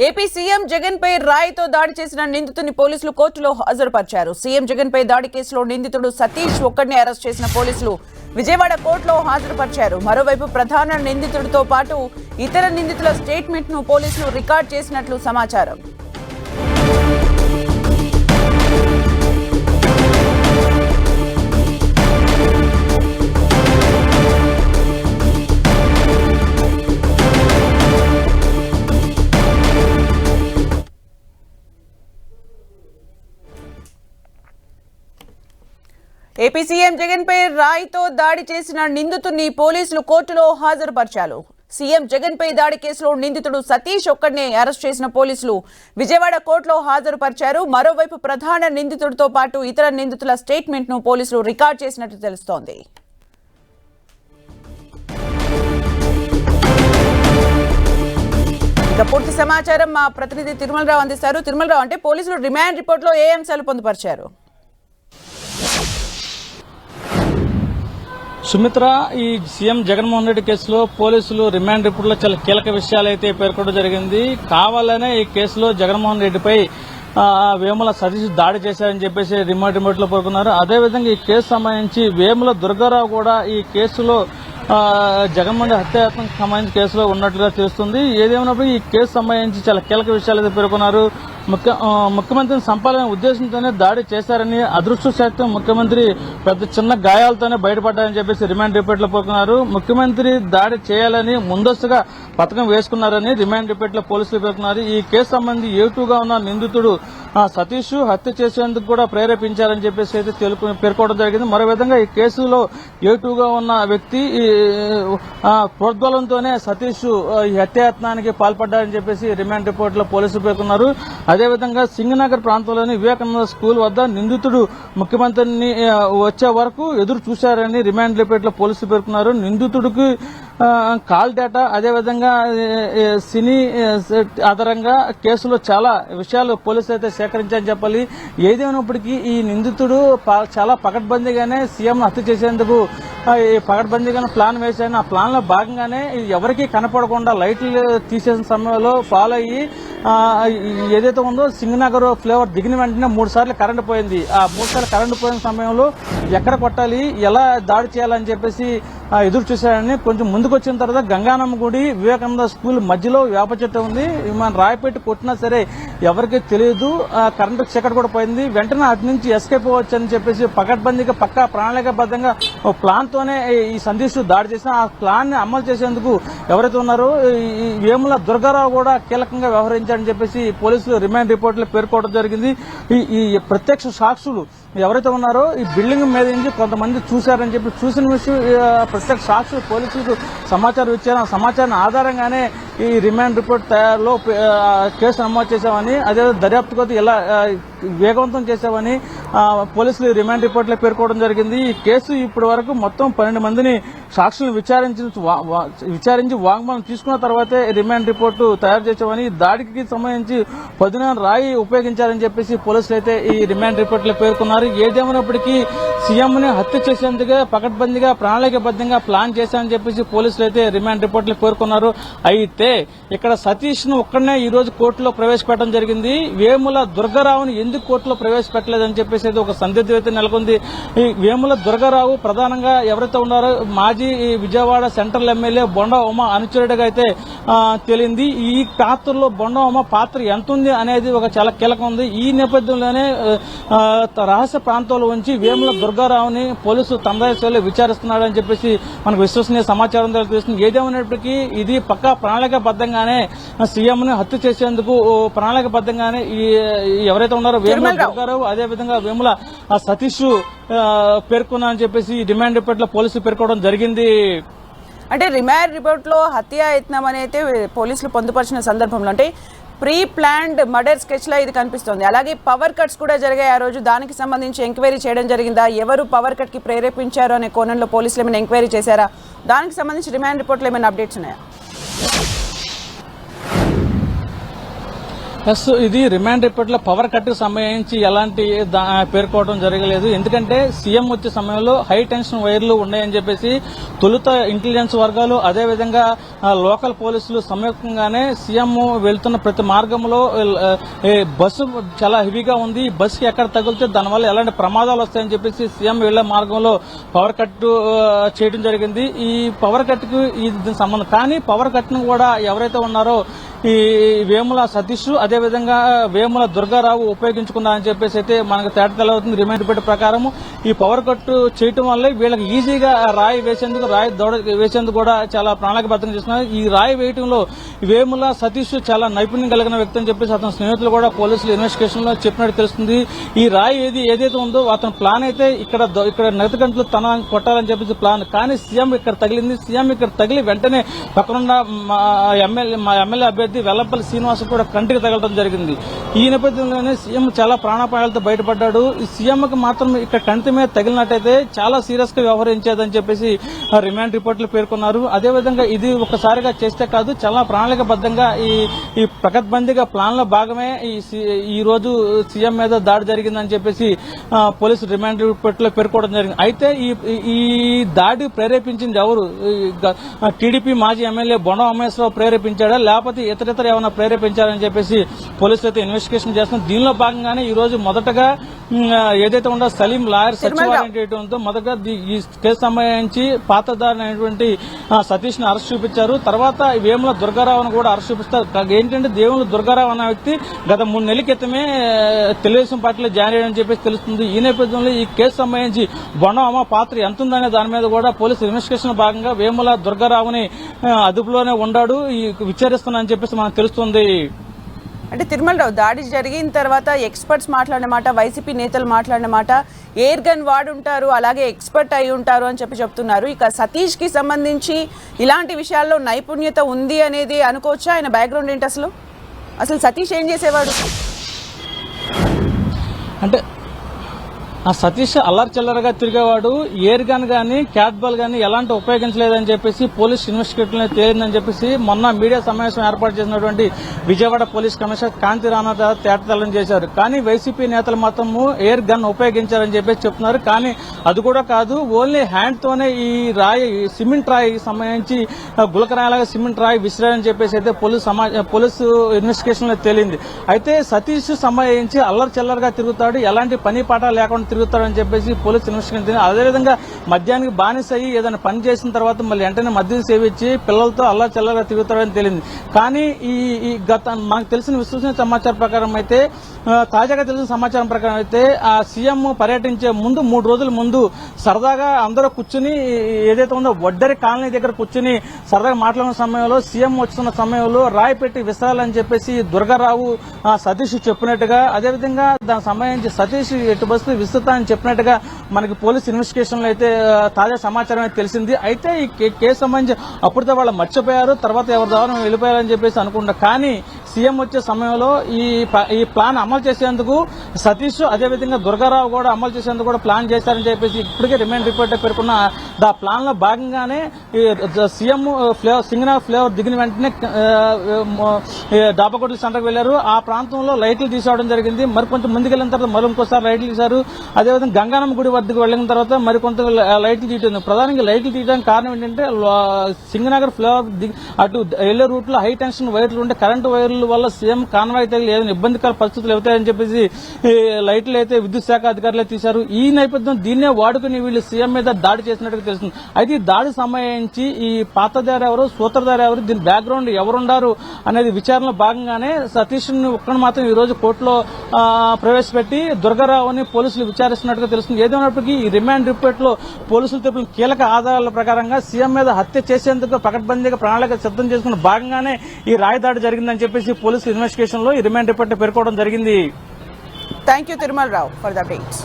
AP CM Jagan పై రాయితో దాడి చేసిన నిందితుని పోలీసులు కోర్టులో హాజరుపరిచారు. సీఎం జగన్ పై దాడి కేసులో నిందితుడు సతీష్ ఒక్కడిని అరెస్ట్ చేసిన పోలీసులు విజయవాడ కోర్టులో హాజరుపరిచారు. మరోవైపు ప్రధాన నిందితుడితో పాటు ఇతర నిందితుల స్టేట్మెంట్ ను పోలీసులు రికార్డ్ చేసినట్లు సమాచారం. ఏపీ సీఎం జగన్ పై రాయితో దాడి చేసిన నిందితుడిని పోలీసులు కోర్టులో హాజరుపరిచారు. సీఎం జగన్ పై దాడి కేసులో నిందితుడు సతీష్ ఒక్కడిని అరెస్ట్ చేసిన పోలీసులు విజయవాడ కోర్టులో హాజరుపరిచారు. మరోవైపు ప్రధాన నిందితుడితో పాటు ఇతర నిందితుల స్టేట్మెంట్ ను పోలీసులు రికార్డ్ చేసినట్లు తెలుస్తోంది. పూర్తి సమాచారం మా ప్రతినిధి తిరుమలరావు అందిస్తారు. తిరుమలరావు, అంటే పోలీసులు రిమాండ్ రిపోర్ట్ లో ఏ అంశాలు పొందుపరిచారు? సుమిత్ర, ఈ సీఎం జగన్మోహన్ రెడ్డి కేసులో పోలీసులు రిమాండ్ రిపోర్టులో చాలా కీలక విషయాలు అయితే పేర్కొనడం జరిగింది. కావాలనే ఈ కేసులో జగన్మోహన్ రెడ్డిపై వేముల సతీష్ దాడి చేశారని చెప్పేసి రిమాండ్ రిపోర్టులో పేర్కొన్నారు. అదేవిధంగా ఈ కేసు సంబంధించి వేముల దుర్గారావు కూడా ఈ కేసులో జగన్మోహన్ రెడ్డి హత్యాయత్నం సంబంధించి కేసులో ఉన్నట్లుగా తెలుస్తుంది. ఏదేమైనప్పుడు ఈ కేసు సంబంధించి చాలా కీలక విషయాలు అయితే పేర్కొన్నారు. ముఖ్యమంత్రిని సంపాలనే ఉద్దేశంతోనే దాడి చేశారని, అదృష్టశాత్తు ముఖ్యమంత్రి పెద్ద చిన్న గాయాలతోనే బయటపడ్డారని చెప్పేసి రిమాండ్ రిపోర్ట్ లో పేర్కొన్నారు. ముఖ్యమంత్రి దాడి చేయాలని ముందస్తుగా పథకం వేసుకున్నారని రిమాండ్ రిపోర్ట్ లో పోలీసులు పేర్కొన్నారు. ఈ కేసు సంబంధించి ఏటుగా ఉన్న నిందితుడు సతీష్ హత్య చేసేందుకు కూడా ప్రేరేపించారని చెప్పేసి అయితే పేర్కోవడం జరిగింది. మరో విధంగా ఈ కేసులో ఏటుగా ఉన్న వ్యక్తి ప్రోద్బలంతోనే సతీష్ ఈ హత్యాయత్నానికి పాల్పడ్డారని చెప్పేసి రిమాండ్ రిపోర్ట్ లో పోలీసులు పేర్కొన్నారు. అదేవిధంగా సింగనగర్ ప్రాంతంలోని వివేకానంద స్కూల్ వద్ద నిందితుడు ముఖ్యమంత్రిని వచ్చే వరకు ఎదురు చూశారని రిమాండ్ రిపోర్ట్ లో పోలీసులు పేర్కొన్నారు. నిందితుడికి కాల్ డేటా, అదేవిధంగా సినీ ఆధారంగా కేసులో చాలా విషయాలు పోలీసులు అయితే సేకరించారని చెప్పాలి. ఏదేమైనప్పటికీ ఈ నిందితుడు చాలా పకడ్బందీగానే సీఎం హత్య చేసేందుకు పకడ్బందీగానే ప్లాన్ వేశారని, ఆ ప్లాన్ లో భాగంగానే ఎవరికీ కనపడకుండా లైట్లు తీసేసిన సమయంలో ఫాలో అయ్యి ఏదైతే ఉందో సింగనగర్ ఫ్లేవర్ దిగిన వెంటనే 3 సార్లు కరెంటు పోయింది. ఆ 3 సార్లు కరెంటు పోయిన సమయంలో ఎక్కడ కొట్టాలి, ఎలా దాడి చేయాలని చెప్పేసి ఎదురు చూశారని, కొంచెం ముందుకు వచ్చిన తర్వాత గంగానమ్మ గుడి, వివేకానంద స్కూల్ మధ్యలో వేప చెట్టు ఉంది, మన రాయిపెట్టి కొట్టినా సరే ఎవరికీ తెలియదు, కరెంటు చీకటి కూడా పోయింది, వెంటనే అటు నుంచి ఎస్కేప్ అవ్వచ్చు అని చెప్పేసి పకడ్బందీగా పక్కా ప్రణాళికాబద్ధంగా ప్లాన్ తోనే ఈ సందేశ్ దాడి చేసిన, ఆ ప్లాన్ ని అమలు చేసేందుకు ఎవరైతే ఉన్నారో ఈ వేముల దుర్గారావు కూడా కీలకంగా వ్యవహరించారని చెప్పేసి పోలీసులు రిమాండ్ రిపోర్ట్ లో పేర్కోవడం జరిగింది. ఈ ప్రత్యక్ష సాక్షులు ఎవరైతే ఉన్నారో ఈ బిల్డింగ్ మీద నుంచి కొంతమంది చూశారని చెప్పి చూసిన విషయం ప్రత్యక్ష సాక్షులు పోలీసులకు సమాచారం ఇచ్చారు. ఆ సమాచారం ఆధారంగానే ఈ రిమాండ్ రిపోర్ట్ తయారులో కేసు నమోదు చేశామని, అదే దర్యాప్తు కొద్ది ఎలా వేగవంతం చేశామని పోలీసులు రిమాండ్ రిపోర్ట్ లో పేర్కోవడం జరిగింది. ఈ కేసు ఇప్పటి వరకు మొత్తం 12 మందిని సాక్షులను విచారించి వాంగ్మూలం తీసుకున్న తర్వాతే రిమాండ్ రిపోర్టు తయారు చేశామని, దాడికి సంబంధించి 10 రాయి ఉపయోగించారని చెప్పేసి పోలీసులు అయితే ఈ రిమాండ్ రిపోర్ట్ లో పేర్కొన్నారు. ఏదేమైనప్పటికీ సీఎం ని హత్య చేసేందుకే పకడ్బందీగా ప్రణాళికబద్ధంగా ప్లాన్ చేశారని చెప్పేసి పోలీసులు అయితే రిమాండ్ రిపోర్ట్ లో పేర్కొన్నారు. అయితే ఇక్కడ సతీష్ ను ఒక్కడనే ఈ రోజు కోర్టులో ప్రవేశపెట్టడం జరిగింది. వేముల దుర్గారావుని ఎందుకు కోర్టులో ప్రవేశపెట్టలేదని చెప్పేసి ఒక సందిగ్ధత అయితే నెలకొంది. ఈ వేముల దుర్గారావు ప్రధానంగా ఎవరైతే ఉన్నారో మాజీ విజయవాడ సెంట్రల్ ఎమ్మెల్యే బొండ ఉమ అనుచరుడిగా అయితే తేలింది. ఈ పాత్రలో బొండ ఉమ పాత్ర ఎంత ఉంది అనేది ఒక చాలా కీలకం ఉంది. ఈ నేపథ్యంలోనే రహస్య ప్రాంతంలో ఉంచి వేముల దుర్గారావుని పోలీసులు తమదాయిలో విచారిస్తున్నారని చెప్పేసి మనకు విశ్వసనీయ సమాచారం తెలుస్తుంది. ఏదేమైనప్పటికీ ఇది పక్కా ప్రణాళికాబద్ధంగానే సీఎం ని హత్య చేసేందుకు ప్రణాళికాబద్ధంగానే ఎవరైతే ఉన్నారో వేముల దుర్గారావు, అదేవిధంగా వేముల సతీష్ పేర్కొన్నారని చెప్పేసి డిమాండ్ రిపోర్ట్ లో పోలీసులు పేర్కోవడం జరిగింది. అంటే రిమాండ్ రిపోర్ట్ లో హత్యాయత్నం అని అయితే పోలీసులు పొందుపరిచిన సందర్భంలో అంటే ప్రీ ప్లాన్డ్ మర్డర్ స్కెచ్ లా ఇది కనిపిస్తోంది. అలాగే పవర్ కట్స్ కూడా జరిగాయి ఆ రోజు. దానికి సంబంధించి ఎంక్వైరీ చేయడం జరిగిందా? ఎవరు పవర్ కట్ కి ప్రేరేపించారు అనే కోణంలో పోలీసులు ఏమైనా ఎంక్వైరీ చేశారా? దానికి సంబంధించి రిమాండ్ రిపోర్ట్ లో ఏమైనా అప్డేట్స్ ఉన్నాయా? ప్లస్ ఇది రిమాండ్ రిపోర్ట్ లో పవర్ కట్ కు సంబంధించి ఎలాంటి పేర్కోవడం జరగలేదు. ఎందుకంటే సీఎం వచ్చే సమయంలో హై టెన్షన్ వైర్లు ఉన్నాయని చెప్పేసి తొలుత ఇంటెలిజెన్స్ వర్గాలు అదేవిధంగా లోకల్ పోలీసులు సంయుక్తంగానే సీఎం వెళ్తున్న ప్రతి మార్గంలో బస్సు చాలా హెవీగా ఉంది, బస్సుకి ఎక్కడ తగిలితే దానివల్ల ఎలాంటి ప్రమాదాలు వస్తాయని చెప్పేసి సీఎం వెళ్లే మార్గంలో పవర్ కట్ చేయడం జరిగింది. ఈ పవర్ కట్ కు ఇది సంబంధం కానీ పవర్ కట్ ను కూడా ఎవరైతే ఉన్నారో ఈ వేముల సతీష్ అదేవిధంగా వేముల దుర్గారావు ఉపయోగించుకున్నారని చెప్పేసి అయితే మనకు తేట తెలవుతుంది. రిమాండ్ రిపోర్ట్ ప్రకారం ఈ పవర్ కట్ చేయటం వల్ల వీళ్ళకి ఈజీగా రాయి దౌడ వేసేందుకు కూడా చాలా ప్రణాళికబద్ధంగా చేస్తున్నారు. ఈ రాయి వేయటంలో వేముల సతీష్ చాలా నైపుణ్యం కలిగిన వ్యక్తి అని చెప్పేసి అతని స్నేహితులు కూడా పోలీసులు ఇన్వెస్టిగేషన్ లో చెప్పినట్టు తెలుస్తుంది. ఈ రాయి ఏదైతే ఉందో అతని ప్లాన్ అయితే ఇక్కడ నగదు గంటలు తన కొట్టాలని చెప్పేసి ప్లాన్, కానీ సీఎం ఇక్కడ తగిలింది. సీఎం ఇక్కడ తగిలి వెంటనే పక్కనున్న మా ఎమ్మెల్యే అభ్యర్థి వెల్లంపల్లి శ్రీనివాస్ కూడా కంటికి తగలడం జరిగింది. ఈ నేపథ్యంలోనే సీఎం చాలా ప్రాణాపాయాలతో బయటపడ్డాడు. ఈ సీఎంకి మాత్రం ఇక్కడ కంటి మీద తగిలినట్టయితే చాలా సీరియస్ గా వ్యవహరించేదని చెప్పేసి రిమాండ్ రిపోర్టులు పేర్కొన్నారు. అదేవిధంగా ఇది ఒకసారిగా చేస్తే కాదు, చాలా ప్రణాళికబద్ధంగా ఈ ప్రకటబందీగా ప్లాన్ లో భాగమే ఈ రోజు సీఎం మీద దాడి జరిగిందని చెప్పేసి పోలీసు రిమాండ్ రిపోర్టులో పేర్కోవడం జరిగింది. అయితే ఈ దాడి ప్రేరేపించింది ఎవరు? టీడీపీ మాజీ ఎమ్మెల్యే బొండం అమేశ్వరరావు ప్రేరేపించాడా లేకపోతే ఇతర ఏమైనా ప్రేరేపించారని చెప్పేసి పోలీసులు అయితే ఇన్వెస్టిగేషన్ చేస్తున్నారు. దీనిలో భాగంగానే ఈ రోజు మొదటగా ఏదైతే ఉందో సలీం లాయర్ సచివాలయం చేయడంతో మొదటగా ఈ కేసు సంబంధించి పాతదారి అయినటువంటి సతీష్ ని అరెస్ట్ చూపించారు. తర్వాత వేముల దుర్గారావును కూడా అరెస్ట్ చూపిస్తారు. ఏంటంటే వేముల దుర్గారావు అన్న వ్యక్తి గత 3 నెలల క్రితమే తెలుగుదేశం పార్టీలో జాయిన్ అయ్యాడని చెప్పేసి తెలుస్తుంది. ఈ నేపథ్యంలో ఈ కేసు సంబంధించి బొండం అమ్మ పాత్ర ఎంతుందనే దాని మీద కూడా పోలీసు ఇన్వెస్టిగేషన్ భాగంగా వేముల దుర్గారావుని అదుపులోనే ఉన్నాడు విచారిస్తున్నా అని చెప్పేసి మనకు తెలుస్తుంది. అంటే తిరుమలరావు, దాడి జరిగిన తర్వాత ఎక్స్పర్ట్స్ మాట్లాడిన మాట, వైసీపీ నేతలు మాట్లాడిన మాట, ఎయిర్ గన్ వాడుంటారు అలాగే ఎక్స్పర్ట్ అయి ఉంటారు అని చెప్తున్నారు. ఇక సతీష్ కి సంబంధించి ఇలాంటి విషయాల్లో నైపుణ్యత ఉంది అనేది అనుకోవచ్చా? ఆయన బ్యాక్గ్రౌండ్ ఏంటి? అసలు సతీష్ ఏం చేసేవాడు? అంటే ఆ సతీష్ అల్లరి చిల్లరగా తిరిగేవాడు. ఎయిర్ గన్ గానీ క్యాట్ బాల్ గానీ ఎలాంటి ఉపయోగించలేదని చెప్పేసి పోలీస్ ఇన్వెస్టిగేషన్ తేలిందని చెప్పేసి మొన్న మీడియా సమావేశం ఏర్పాటు చేసినటువంటి విజయవాడ పోలీస్ కమిషనర్ కాంతి రాణా తేటతెల్లం చేశారు. కానీ వైసీపీ నేతలు మాత్రము ఎయిర్ గన్ ఉపయోగించారని చెప్పేసి చెప్తున్నారు. కానీ అది కూడా కాదు, ఓన్లీ హ్యాండ్ తోనే ఈ రాయి సిమెంట్ రాయి సంబంధించి గులకరాయలాగా సిమెంట్ రాయి విసిరారని చెప్పేసి అయితే పోలీసు ఇన్వెస్టిగేషన్ లో తేలింది. అయితే సతీష్ సంబంధించి అల్లరి చిల్లరగా తిరుగుతాడు, ఎలాంటి పని పాట లేకుండా తిరుగుతాడని చెప్పేసి పోలీసు ఇన్వెస్టిగేషన్. అదేవిధంగా మద్యానికి బానిస అయ్యి ఏదైనా పని చేసిన తర్వాత మళ్ళీ వెంటనే మద్యం సేవించి పిల్లలతో అల్లా చల్లగా తిరుగుతాడని తెలియదు. కానీ ఈ మనకు తెలిసిన విశ్వసనీయ సమాచారం ప్రకారం అయితే, తాజాగా తెలిసిన సమాచారం ప్రకారం అయితే ఆ సీఎం పర్యటించే ముందు 3 రోజుల ముందు సరదాగా అందరూ కూర్చుని ఏదైతే ఉందో వడ్డరి కాలనీ దగ్గర కూర్చుని సరదాగా మాట్లాడిన సమయంలో సీఎం వస్తున్న సమయంలో రాయి పెట్టి విసరాలని చెప్పేసి దుర్గారావు సతీష్ చెప్పినట్టుగా, అదేవిధంగా దానికి సంబంధించి సతీష్ ఎటు బస్సు అని చెప్పినట్టుగా మనకి పోలీస్ ఇన్వెస్టిగేషన్ లో అయితే తాజా సమాచారం అయితే తెలిసింది. అయితే ఈ కేసు సంబంధించి అప్పుడుతో వాళ్ళు మర్చిపోయారు, తర్వాత ఎవరి ద్వారా వెళ్ళిపోయారని చెప్పేసి అనుకుంటారు. కానీ సీఎం వచ్చే సమయంలో ఈ ప్లాన్ అమలు చేసేందుకు సతీష్ అదేవిధంగా దుర్గారావు కూడా అమలు చేసేందుకు కూడా ప్లాన్ చేశారని చెప్పేసి ఇప్పటికే రిమాండ్ రిపోర్ట్ పేర్కొన్న దా ప్లాన్ లో భాగంగానే సీఎం సింగనగర్ ఫ్లేవర్ దిగిన వెంటనే డాబకోట్ల సెంటర్కి వెళ్లారు. ఆ ప్రాంతంలో లైట్లు తీసుకోవడం జరిగింది. మరికొంచెం ముందుకెళ్లిన తర్వాత మరి ఇంకోసారి లైట్లు తీశారు. అదేవిధంగా గంగానమ్మ గుడి వద్దకు వెళ్లిన తర్వాత మరికొంత లైట్లు తీయడం. ప్రధానంగా లైట్లు తీయడానికి కారణం ఏంటంటే సింగనగర్ ఫ్లేవర్ అటు వెళ్లే రూట్ లో హై టెన్షన్ వైర్లు ఉంటే కరెంటు వైర్లు వల్ల సీఎం కాన్వాయ్ తగిలి ఏదైనా ఇబ్బందికర పరిస్థితులు అవుతాయని చెప్పేసి లైట్లు అయితే విద్యుత్ శాఖ అధికారులే తీశారు. ఈ నేపథ్యం దీన్నే వాడుకుని వీళ్ళు సీఎం మీద దాడి చేసినట్టుగా తెలుస్తుంది. అయితే ఈ దాడి సంబంధించి ఈ పాతదారు ఎవరు, సూత్రధారు ఎవరు, దీని బ్యాక్గ్రౌండ్ ఎవరున్నారు అనేది విచారణలో భాగంగానే సతీష్ ఒక్కడు మాత్రం ఈ రోజు కోర్టులో ప్రవేశపెట్టి దుర్గారావుని పోలీసులు విచారిస్తున్నట్టుగా తెలుస్తుంది. ఏదైనప్పటికీ ఈ రిమాండ్ రిపోర్ట్ లో పోలీసులు తెలిపిన కీలక ఆధారాల ప్రకారంగా సీఎం మీద హత్య చేసేందుకు పకడ్బందీగా ప్రణాళిక సిద్ధం చేసుకున్న భాగంగానే ఈ రాయి దాడి జరిగిందని చెప్పేసి పోలీసు ఇన్వెస్టిగేషన్ లో ఈ రిమాండ్ రిపోర్ట్ పేర్కోవడం జరిగింది. Thank you Tirumalarao for the updates.